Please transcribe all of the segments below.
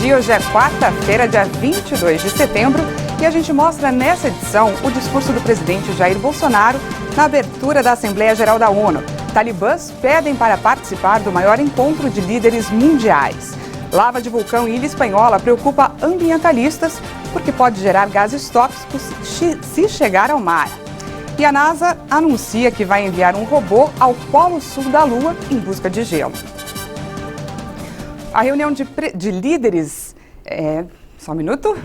dia. Hoje é quarta-feira, dia 22 de setembro, e a gente mostra nessa edição o discurso do presidente Jair Bolsonaro na abertura da Assembleia Geral da ONU. Talibãs pedem para participar do maior encontro de líderes mundiais. Lava de vulcão em Ilha Espanhola preocupa ambientalistas porque pode gerar gases tóxicos se chegar ao mar. E a NASA anuncia que vai enviar um robô ao Polo Sul da Lua em busca de gelo. A reunião de líderes... Só um minuto.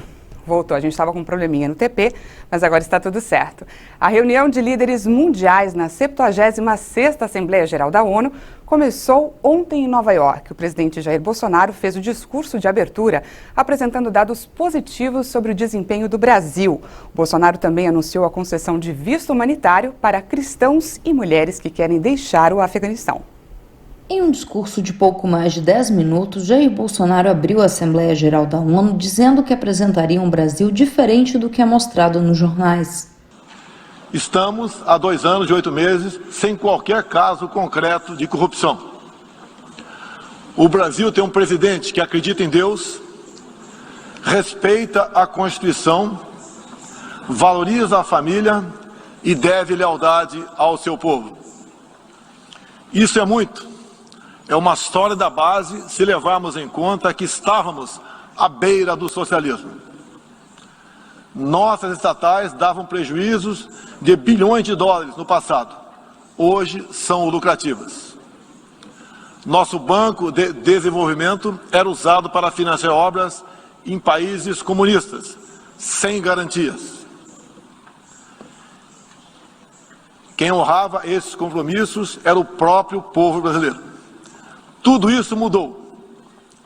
Voltou, a gente estava com um probleminha no TP, mas agora está tudo certo. A reunião de líderes mundiais na 76ª Assembleia Geral da ONU começou ontem em Nova York. O presidente Jair Bolsonaro fez o discurso de abertura, apresentando dados positivos sobre o desempenho do Brasil. O Bolsonaro também anunciou a concessão de visto humanitário para cristãos e mulheres que querem deixar o Afeganistão. Em um discurso de pouco mais de 10 minutos, Jair Bolsonaro abriu a Assembleia Geral da ONU dizendo que apresentaria um Brasil diferente do que é mostrado nos jornais. Estamos há 2 anos e 8 meses sem qualquer caso concreto de corrupção. O Brasil tem um presidente que acredita em Deus, respeita a Constituição, valoriza a família e deve lealdade ao seu povo. Isso é muito. É uma história da base se levarmos em conta que estávamos à beira do socialismo. Nossas estatais davam prejuízos de bilhões de dólares no passado. Hoje são lucrativas. Nosso Banco de Desenvolvimento era usado para financiar obras em países comunistas, sem garantias. Quem honrava esses compromissos era o próprio povo brasileiro. Tudo isso mudou.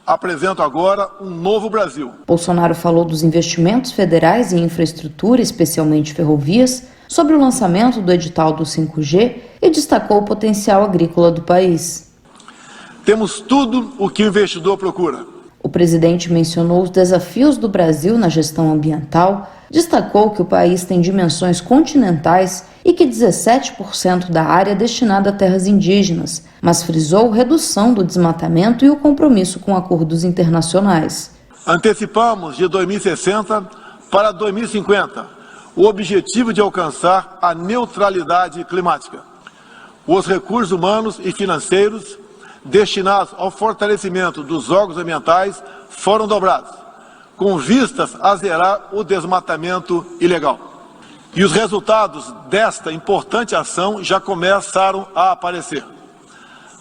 Apresento agora um novo Brasil. Bolsonaro falou dos investimentos federais em infraestrutura, especialmente ferrovias, sobre o lançamento do edital do 5G e destacou o potencial agrícola do país. Temos tudo o que o investidor procura. O presidente mencionou os desafios do Brasil na gestão ambiental, destacou que o país tem dimensões continentais e que 17% da área é destinada a terras indígenas, mas frisou redução do desmatamento e o compromisso com acordos internacionais. Antecipamos de 2060 para 2050 o objetivo de alcançar a neutralidade climática. Os recursos humanos e financeiros destinados ao fortalecimento dos órgãos ambientais foram dobrados, com vistas a zerar o desmatamento ilegal. E os resultados desta importante ação já começaram a aparecer.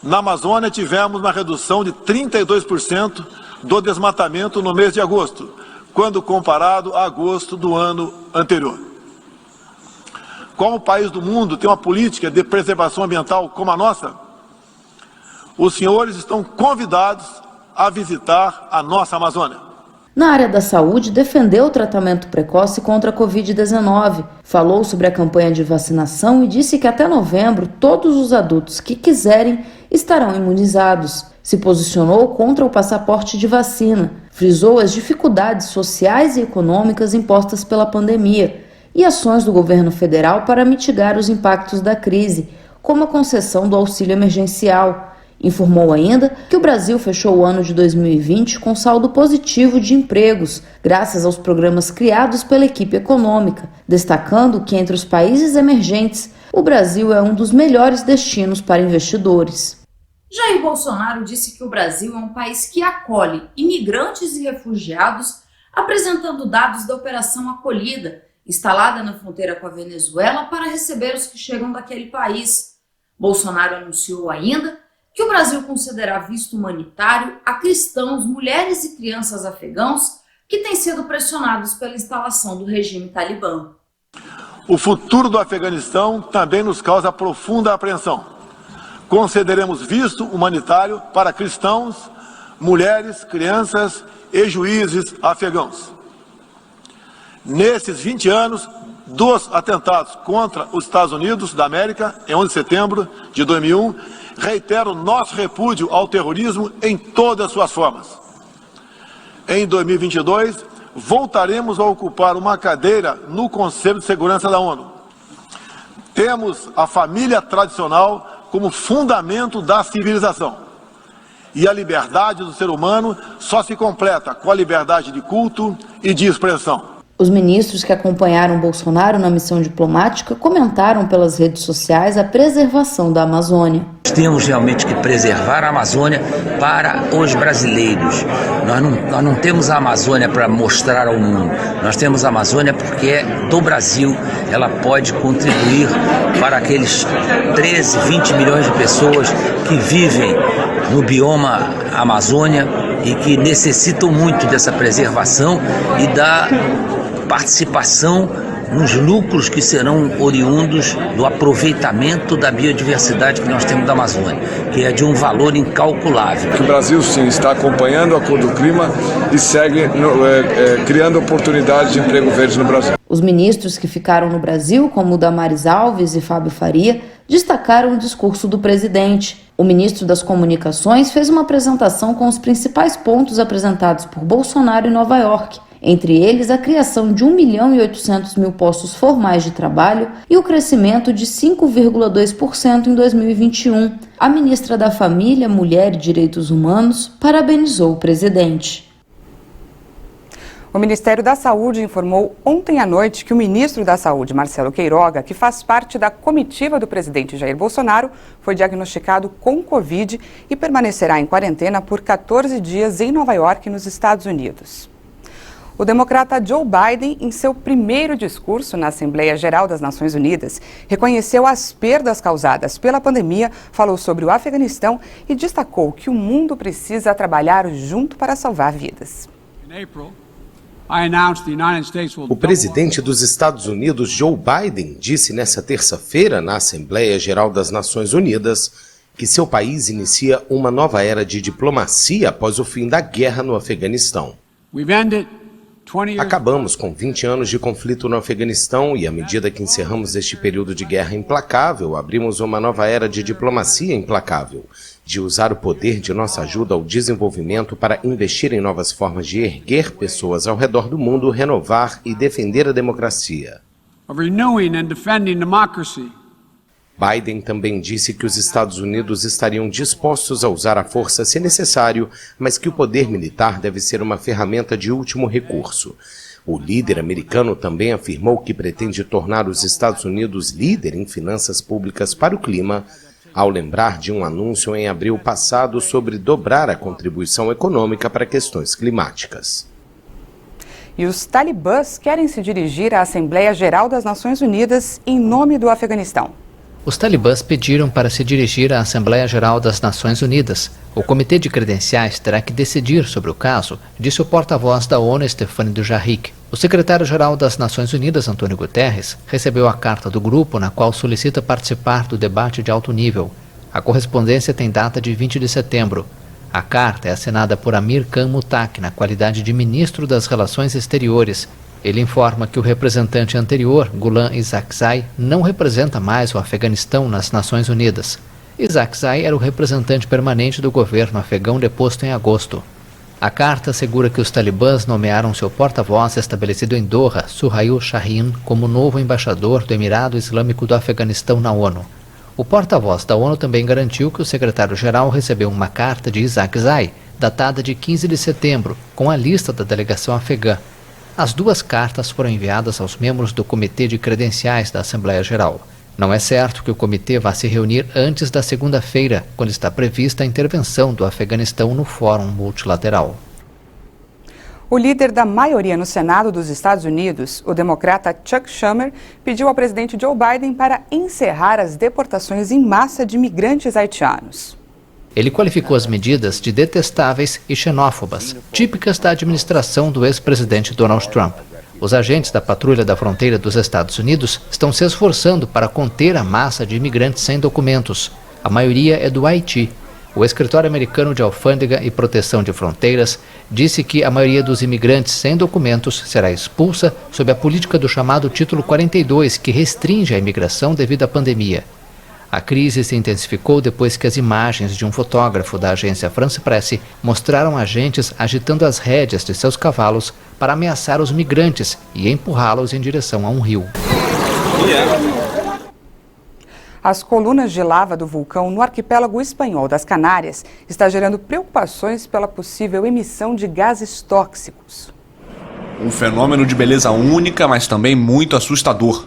Na Amazônia tivemos uma redução de 32% do desmatamento no mês de agosto, quando comparado a agosto do ano anterior. Qual país do mundo tem uma política de preservação ambiental como a nossa? Os senhores estão convidados a visitar a nossa Amazônia. Na área da saúde, defendeu o tratamento precoce contra a Covid-19, falou sobre a campanha de vacinação e disse que até novembro todos os adultos que quiserem estarão imunizados. Se posicionou contra o passaporte de vacina, frisou as dificuldades sociais e econômicas impostas pela pandemia e ações do governo federal para mitigar os impactos da crise, como a concessão do auxílio emergencial. Informou ainda que o Brasil fechou o ano de 2020 com saldo positivo de empregos, graças aos programas criados pela equipe econômica, destacando que entre os países emergentes, o Brasil é um dos melhores destinos para investidores. Jair Bolsonaro disse que o Brasil é um país que acolhe imigrantes e refugiados, apresentando dados da Operação Acolhida, instalada na fronteira com a Venezuela para receber os que chegam daquele país. Bolsonaro anunciou ainda que o Brasil concederá visto humanitário a cristãos, mulheres e crianças afegãos que têm sido pressionados pela instalação do regime talibã. O futuro do Afeganistão também nos causa profunda apreensão. Concederemos visto humanitário para cristãos, mulheres, crianças e juízes afegãos. Nesses 20 anos dos atentados contra os Estados Unidos da América, em 11 de setembro de 2001, reitero nosso repúdio ao terrorismo em todas as suas formas. Em 2022, voltaremos a ocupar uma cadeira no Conselho de Segurança da ONU. Temos a família tradicional como fundamento da civilização. E a liberdade do ser humano só se completa com a liberdade de culto e de expressão. Os ministros que acompanharam Bolsonaro na missão diplomática comentaram pelas redes sociais a preservação da Amazônia. Temos realmente que preservar a Amazônia para os brasileiros. Nós não temos a Amazônia para mostrar ao mundo. Nós temos a Amazônia porque é do Brasil. Ela pode contribuir para aqueles 13, 20 milhões de pessoas que vivem no bioma Amazônia e que necessitam muito dessa preservação e da participação nos lucros que serão oriundos do aproveitamento da biodiversidade que nós temos da Amazônia, que é de um valor incalculável. O Brasil, sim, está acompanhando o Acordo do Clima e segue criando oportunidades de emprego verde no Brasil. Os ministros que ficaram no Brasil, como o Damares Alves e Fábio Faria, destacaram o discurso do presidente. O ministro das Comunicações fez uma apresentação com os principais pontos apresentados por Bolsonaro em Nova York. Entre eles, a criação de 1.800.000 postos formais de trabalho e o crescimento de 5,2% em 2021. A ministra da Família, Mulher e Direitos Humanos parabenizou o presidente. O Ministério da Saúde informou ontem à noite que o ministro da Saúde, Marcelo Queiroga, que faz parte da comitiva do presidente Jair Bolsonaro, foi diagnosticado com Covid e permanecerá em quarentena por 14 dias em Nova York, nos Estados Unidos. O democrata Joe Biden, em seu primeiro discurso na Assembleia Geral das Nações Unidas, reconheceu as perdas causadas pela pandemia, falou sobre o Afeganistão e destacou que o mundo precisa trabalhar junto para salvar vidas. O presidente dos Estados Unidos, Joe Biden, disse nesta terça-feira na Assembleia Geral das Nações Unidas que seu país inicia uma nova era de diplomacia após o fim da guerra no Afeganistão. Acabamos com 20 anos de conflito no Afeganistão e, à medida que encerramos este período de guerra implacável, abrimos uma nova era de diplomacia implacável, de usar o poder de nossa ajuda ao desenvolvimento para investir em novas formas de erguer pessoas ao redor do mundo, renovar e defender a democracia. Biden também disse que os Estados Unidos estariam dispostos a usar a força se necessário, mas que o poder militar deve ser uma ferramenta de último recurso. O líder americano também afirmou que pretende tornar os Estados Unidos líder em finanças públicas para o clima, ao lembrar de um anúncio em abril passado sobre dobrar a contribuição econômica para questões climáticas. E os talibãs querem se dirigir à Assembleia Geral das Nações Unidas em nome do Afeganistão. Os talibãs pediram para se dirigir à Assembleia Geral das Nações Unidas. O Comitê de Credenciais terá que decidir sobre o caso, disse o porta-voz da ONU, Stéphane Dujarric. O secretário-geral das Nações Unidas, Antônio Guterres, recebeu a carta do grupo na qual solicita participar do debate de alto nível. A correspondência tem data de 20 de setembro. A carta é assinada por Amir Khan Muttaqi, na qualidade de ministro das Relações Exteriores. Ele informa que o representante anterior, Ghulam Isaaqzai, não representa mais o Afeganistão nas Nações Unidas. Isaaqzai era o representante permanente do governo afegão deposto em agosto. A carta assegura que os talibãs nomearam seu porta-voz estabelecido em Doha, Suhail Shaheen, como novo embaixador do Emirado Islâmico do Afeganistão na ONU. O porta-voz da ONU também garantiu que o secretário-geral recebeu uma carta de Isaaqzai, datada de 15 de setembro, com a lista da delegação afegã. As duas cartas foram enviadas aos membros do Comitê de Credenciais da Assembleia Geral. Não é certo que o comitê vá se reunir antes da segunda-feira, quando está prevista a intervenção do Afeganistão no Fórum Multilateral. O líder da maioria no Senado dos Estados Unidos, o democrata Chuck Schumer, pediu ao presidente Joe Biden para encerrar as deportações em massa de imigrantes haitianos. Ele qualificou as medidas de detestáveis e xenófobas, típicas da administração do ex-presidente Donald Trump. Os agentes da Patrulha da Fronteira dos Estados Unidos estão se esforçando para conter a massa de imigrantes sem documentos. A maioria é do Haiti. O Escritório Americano de Alfândega e Proteção de Fronteiras disse que a maioria dos imigrantes sem documentos será expulsa sob a política do chamado Título 42, que restringe a imigração devido à pandemia. A crise se intensificou depois que as imagens de um fotógrafo da agência France Presse mostraram agentes agitando as rédeas de seus cavalos para ameaçar os migrantes e empurrá-los em direção a um rio. As colunas de lava do vulcão no arquipélago espanhol das Canárias está gerando preocupações pela possível emissão de gases tóxicos. Um fenômeno de beleza única, mas também muito assustador.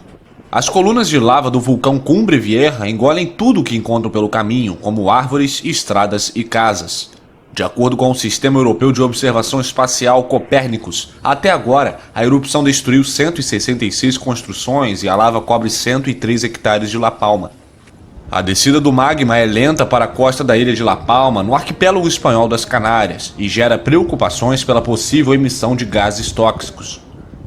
As colunas de lava do vulcão Cumbre Vieja engolem tudo o que encontram pelo caminho, como árvores, estradas e casas. De acordo com o Sistema Europeu de Observação Espacial Copérnicus, até agora a erupção destruiu 166 construções e a lava cobre 103 hectares de La Palma. A descida do magma é lenta para a costa da ilha de La Palma, no arquipélago espanhol das Canárias, e gera preocupações pela possível emissão de gases tóxicos.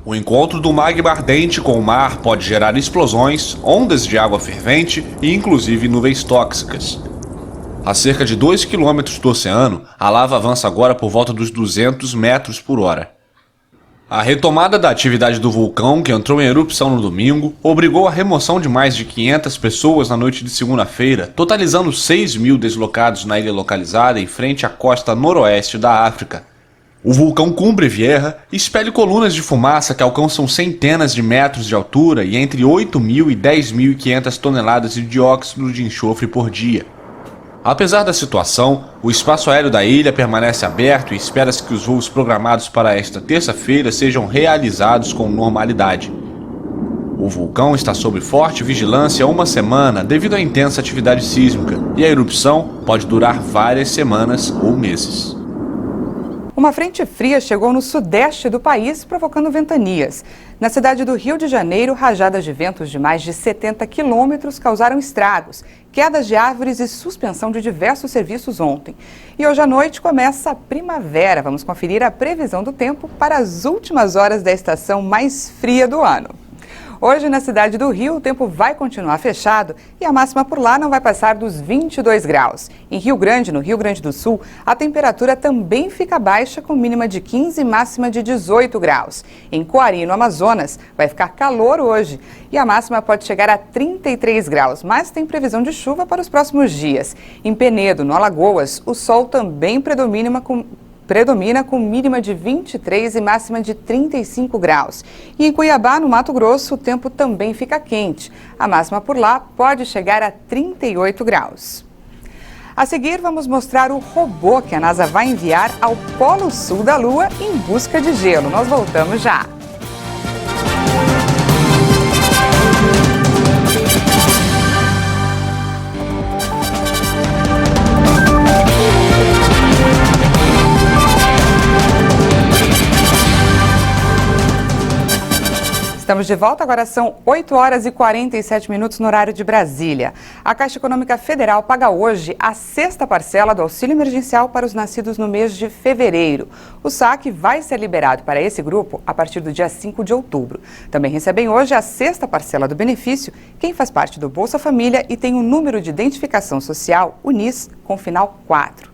O encontro do magma ardente com o mar pode gerar explosões, ondas de água fervente e inclusive nuvens tóxicas. A cerca de 2 quilômetros do oceano, a lava avança agora por volta dos 200 metros por hora. A retomada da atividade do vulcão, que entrou em erupção no domingo, obrigou a remoção de mais de 500 pessoas na noite de segunda-feira, totalizando 6.000 deslocados na ilha localizada em frente à costa noroeste da África. O vulcão Cumbre Vieja expele colunas de fumaça que alcançam centenas de metros de altura e entre 8.000 e 10.500 toneladas de dióxido de enxofre por dia. Apesar da situação, o espaço aéreo da ilha permanece aberto e espera-se que os voos programados para esta terça-feira sejam realizados com normalidade. O vulcão está sob forte vigilância há uma semana devido à intensa atividade sísmica, e a erupção pode durar várias semanas ou meses. Uma frente fria chegou no sudeste do país, provocando ventanias. Na cidade do Rio de Janeiro, rajadas de ventos de mais de 70 quilômetros causaram estragos, quedas de árvores e suspensão de diversos serviços ontem. E hoje à noite começa a primavera. Vamos conferir a previsão do tempo para as últimas horas da estação mais fria do ano. Hoje, na cidade do Rio, o tempo vai continuar fechado e a máxima por lá não vai passar dos 22 graus. Em Rio Grande, no Rio Grande do Sul, a temperatura também fica baixa, com mínima de 15 e máxima de 18 graus. Em Coari, no Amazonas, vai ficar calor hoje e a máxima pode chegar a 33 graus, mas tem previsão de chuva para os próximos dias. Em Penedo, no Alagoas, o sol também predomina com mínima de 23 e máxima de 35 graus. E em Cuiabá, no Mato Grosso, o tempo também fica quente. A máxima por lá pode chegar a 38 graus. A seguir, vamos mostrar o robô que a NASA vai enviar ao Polo Sul da Lua em busca de gelo. Nós voltamos já. Estamos de volta, agora são 8 horas e 47 minutos no horário de Brasília. A Caixa Econômica Federal paga hoje a 6ª parcela do auxílio emergencial para os nascidos no mês de fevereiro. O saque vai ser liberado para esse grupo a partir do dia 5 de outubro. Também recebem hoje a 6ª parcela do benefício quem faz parte do Bolsa Família e tem o número de identificação social, o NIS, com final 4.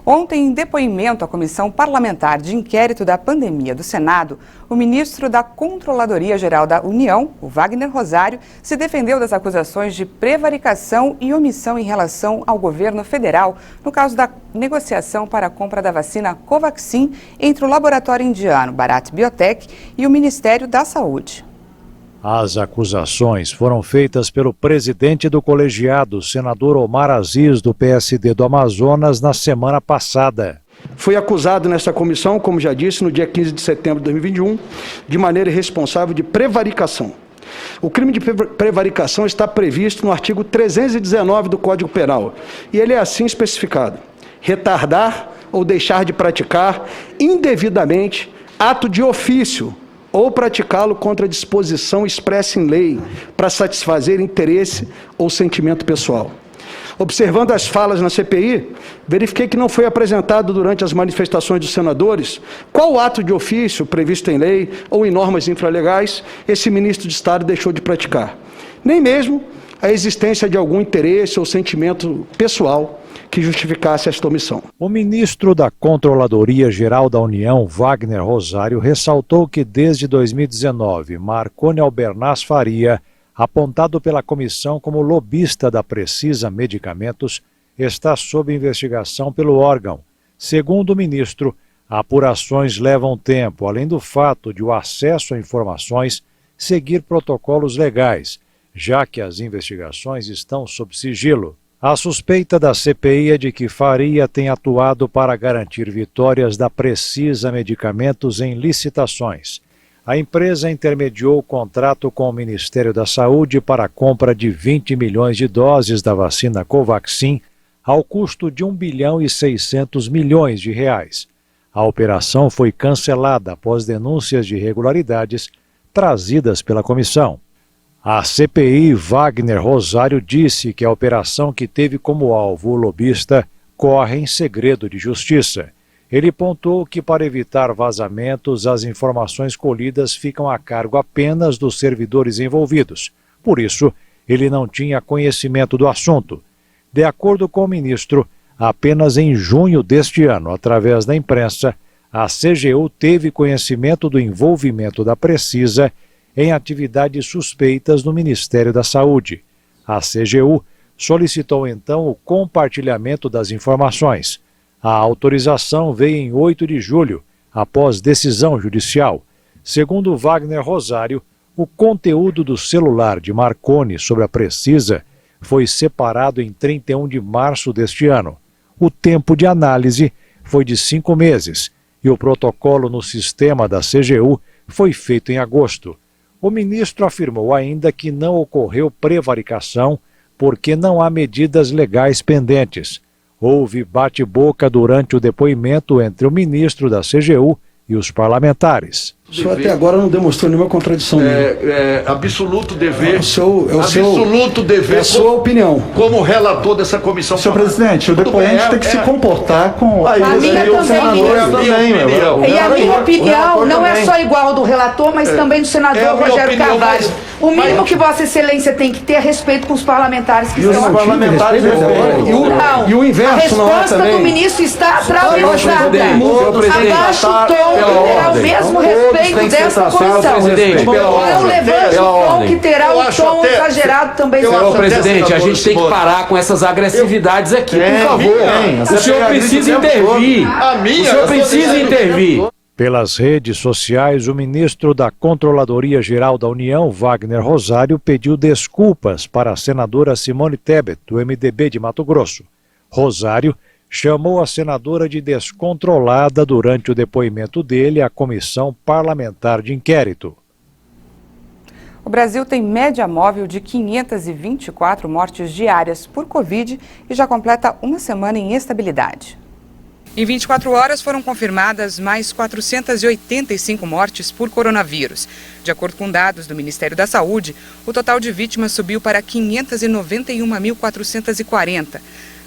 Ontem, em depoimento à Comissão Parlamentar de Inquérito da Pandemia do Senado, o ministro da Controladoria Geral da União, o Wagner Rosário, se defendeu das acusações de prevaricação e omissão em relação ao governo federal no caso da negociação para a compra da vacina Covaxin entre o laboratório indiano Bharat Biotech e o Ministério da Saúde. As acusações foram feitas pelo presidente do colegiado, senador Omar Aziz, do PSD do Amazonas, na semana passada. Foi acusado nessa comissão, como já disse, no dia 15 de setembro de 2021, de maneira irresponsável de prevaricação. O crime de prevaricação está previsto no artigo 319 do Código Penal, e ele é assim especificado: retardar ou deixar de praticar indevidamente ato de ofício ou praticá-lo contra disposição expressa em lei para satisfazer interesse ou sentimento pessoal. Observando as falas na CPI, verifiquei que não foi apresentado durante as manifestações dos senadores qual ato de ofício previsto em lei ou em normas infralegais esse ministro de Estado deixou de praticar, nem mesmo a existência de algum interesse ou sentimento pessoal que justificasse esta omissão. O ministro da Controladoria Geral da União, Wagner Rosário, ressaltou que desde 2019, Marconi Albernaz Faria, apontado pela comissão como lobista da Precisa Medicamentos, está sob investigação pelo órgão. Segundo o ministro, apurações levam tempo, além do fato de o acesso a informações seguir protocolos legais, já que as investigações estão sob sigilo. A suspeita da CPI é de que Faria tem atuado para garantir vitórias da Precisa Medicamentos em licitações. A empresa intermediou o contrato com o Ministério da Saúde para a compra de 20 milhões de doses da vacina Covaxin, ao custo de 1 bilhão e 600 milhões de reais. A operação foi cancelada após denúncias de irregularidades trazidas pela comissão. A CPI Wagner Rosário disse que a operação, que teve como alvo o lobista, corre em segredo de justiça. Ele pontuou que, para evitar vazamentos, as informações colhidas ficam a cargo apenas dos servidores envolvidos. Por isso, ele não tinha conhecimento do assunto. De acordo com o ministro, apenas em junho deste ano, através da imprensa, a CGU teve conhecimento do envolvimento da Precisa em atividades suspeitas no Ministério da Saúde. A CGU solicitou então o compartilhamento das informações. A autorização veio em 8 de julho, após decisão judicial. Segundo Wagner Rosário, o conteúdo do celular de Marconi sobre a Precisa foi separado em 31 de março deste ano. O tempo de análise foi de 5 meses e o protocolo no sistema da CGU foi feito em agosto. O ministro afirmou ainda que não ocorreu prevaricação porque não há medidas legais pendentes. Houve bate-boca durante o depoimento entre o ministro da CGU e os parlamentares. O senhor até agora não demonstrou nenhuma contradição. Absoluto dever. É a sua opinião. Como relator dessa comissão. Senhor presidente, o depoente tem que se comportar com a minha também. E a minha opinião não é só igual ao do relator, mas também do senador Rogério Carvalho. O mínimo que Vossa Excelência tem que ter é respeito com os parlamentares que estão aqui. E o inverso não é também. A resposta do ministro está atravessada. Abaixa o tom, que terá o mesmo respeito dessa comissão. Não levante o tom, que terá o tom exagerado também. Senhor presidente, a gente tem que parar com essas agressividades aqui, por favor. O senhor precisa intervir. O senhor precisa intervir. Pelas redes sociais, o ministro da Controladoria Geral da União, Wagner Rosário, pediu desculpas para a senadora Simone Tebet, do MDB de Mato Grosso. Rosário chamou a senadora de descontrolada durante o depoimento dele à Comissão Parlamentar de Inquérito. O Brasil tem média móvel de 524 mortes diárias por Covid e já completa uma semana em estabilidade. Em 24 horas foram confirmadas mais 485 mortes por coronavírus. De acordo com dados do Ministério da Saúde, o total de vítimas subiu para 591.440.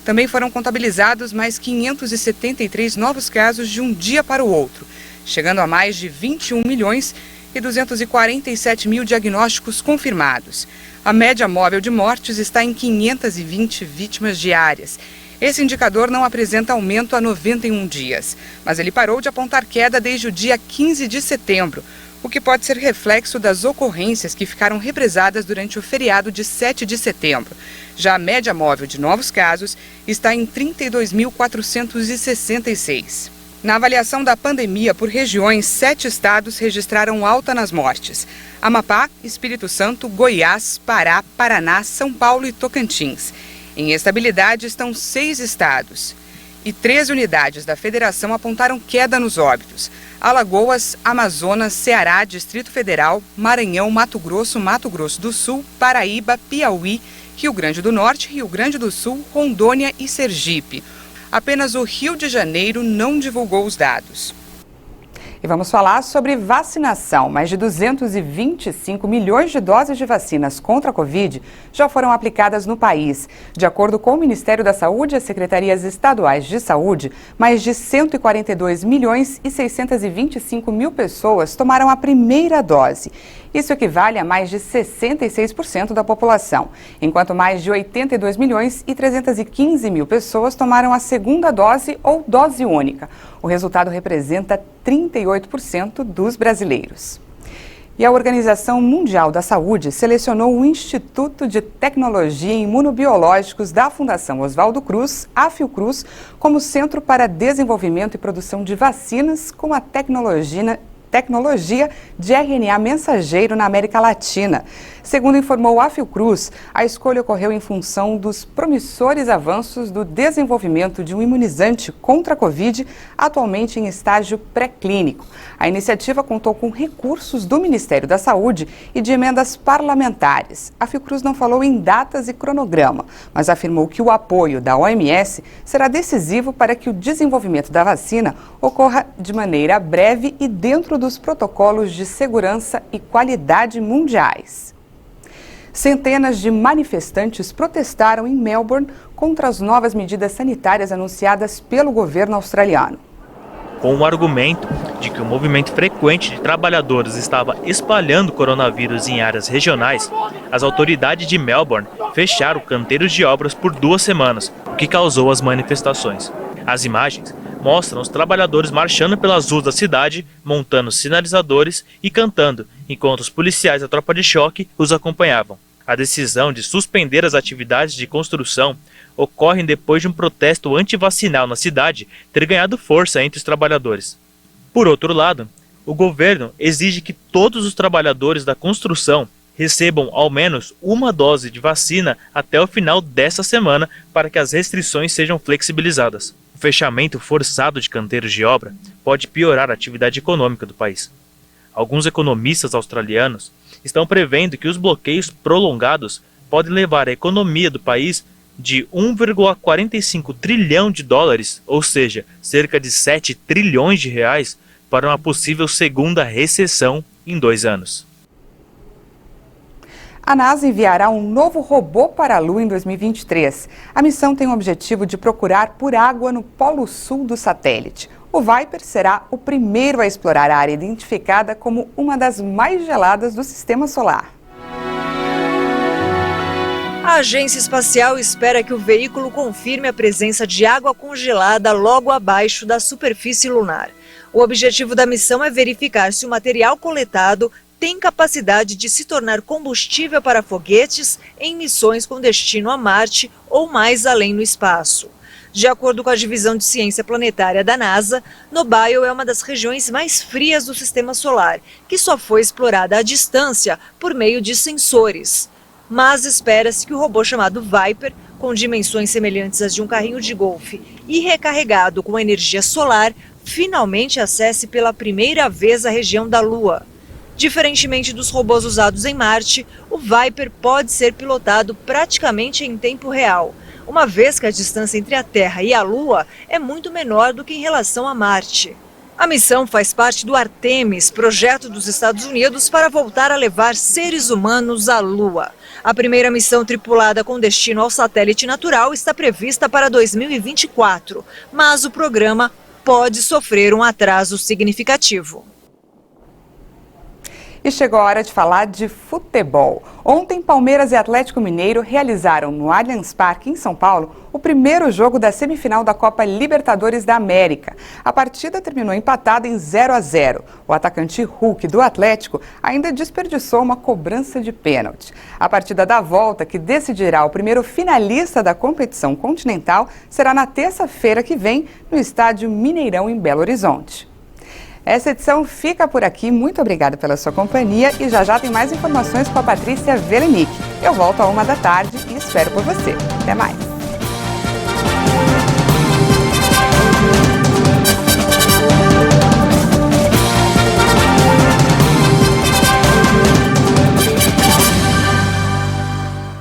Também foram contabilizados mais 573 novos casos de um dia para o outro, chegando a mais de 21 milhões e 247 mil diagnósticos confirmados. A média móvel de mortes está em 520 vítimas diárias. Esse indicador não apresenta aumento há 91 dias, mas ele parou de apontar queda desde o dia 15 de setembro, o que pode ser reflexo das ocorrências que ficaram represadas durante o feriado de 7 de setembro. Já a média móvel de novos casos está em 32.466. Na avaliação da pandemia por regiões, 7 estados registraram alta nas mortes: Amapá, Espírito Santo, Goiás, Pará, Paraná, São Paulo e Tocantins. Em estabilidade estão 6 estados e 13 unidades da federação apontaram queda nos óbitos: Alagoas, Amazonas, Ceará, Distrito Federal, Maranhão, Mato Grosso do Sul, Paraíba, Piauí, Rio Grande do Norte, Rio Grande do Sul, Rondônia e Sergipe. Apenas o Rio de Janeiro não divulgou os dados. E vamos falar sobre vacinação. Mais de 225 milhões de doses de vacinas contra a Covid já foram aplicadas no país. De acordo com o Ministério da Saúde e as secretarias estaduais de saúde, mais de 142 milhões e 625 mil pessoas tomaram a primeira dose. Isso equivale a mais de 66% da população, enquanto mais de 82 milhões e 315 mil pessoas tomaram a segunda dose ou dose única. O resultado representa 38% dos brasileiros. E a Organização Mundial da Saúde selecionou o Instituto de Tecnologia em Imunobiológicos da Fundação Oswaldo Cruz, a Fiocruz, como centro para desenvolvimento e produção de vacinas com a tecnologia tecnologia de RNA mensageiro na América Latina. Segundo informou a Fiocruz, a escolha ocorreu em função dos promissores avanços do desenvolvimento de um imunizante contra a Covid, atualmente em estágio pré-clínico. A iniciativa contou com recursos do Ministério da Saúde e de emendas parlamentares. A Fiocruz não falou em datas e cronograma, mas afirmou que o apoio da OMS será decisivo para que o desenvolvimento da vacina ocorra de maneira breve e dentro dos protocolos de segurança e qualidade mundiais. Centenas de manifestantes protestaram em Melbourne contra as novas medidas sanitárias anunciadas pelo governo australiano. Com o argumento de que o movimento frequente de trabalhadores estava espalhando coronavírus em áreas regionais, as autoridades de Melbourne fecharam canteiros de obras por 2 semanas, o que causou as manifestações. As imagens mostram os trabalhadores marchando pelas ruas da cidade, montando sinalizadores e cantando, enquanto os policiais da tropa de choque os acompanhavam. A decisão de suspender as atividades de construção ocorre depois de um protesto antivacinal na cidade ter ganhado força entre os trabalhadores. Por outro lado, o governo exige que todos os trabalhadores da construção recebam ao menos uma dose de vacina até o final desta semana para que as restrições sejam flexibilizadas. O fechamento forçado de canteiros de obra pode piorar a atividade econômica do país. Alguns economistas australianos estão prevendo que os bloqueios prolongados podem levar a economia do país de 1,45 trilhão de dólares, ou seja, cerca de 7 trilhões de reais, para uma possível segunda recessão em 2 anos. A NASA enviará um novo robô para a Lua em 2023. A missão tem o objetivo de procurar por água no polo sul do satélite. O Viper será o primeiro a explorar a área identificada como uma das mais geladas do sistema solar. A agência espacial espera que o veículo confirme a presença de água congelada logo abaixo da superfície lunar. O objetivo da missão é verificar se o material coletado tem capacidade de se tornar combustível para foguetes em missões com destino a Marte ou mais além no espaço. De acordo com a Divisão de Ciência Planetária da NASA, Nobile é uma das regiões mais frias do sistema solar, que só foi explorada à distância por meio de sensores. Mas espera-se que o robô chamado Viper, com dimensões semelhantes às de um carrinho de golfe e recarregado com energia solar, finalmente acesse pela primeira vez a região da Lua. Diferentemente dos robôs usados em Marte, o Viper pode ser pilotado praticamente em tempo real, uma vez que a distância entre a Terra e a Lua é muito menor do que em relação a Marte. A missão faz parte do Artemis, projeto dos Estados Unidos para voltar a levar seres humanos à Lua. A primeira missão tripulada com destino ao satélite natural está prevista para 2024, mas o programa pode sofrer um atraso significativo. E chegou a hora de falar de futebol. Ontem, Palmeiras e Atlético Mineiro realizaram no Allianz Parque, em São Paulo, o primeiro jogo da semifinal da Copa Libertadores da América. A partida terminou empatada em 0-0. O atacante Hulk do Atlético ainda desperdiçou uma cobrança de pênalti. A partida da volta, que decidirá o primeiro finalista da competição continental, será na terça-feira que vem, no estádio Mineirão, em Belo Horizonte. Essa edição fica por aqui. Muito obrigada pela sua companhia e já tem mais informações com a Patrícia Velenic. Eu volto à 1 da tarde e espero por você. Até mais.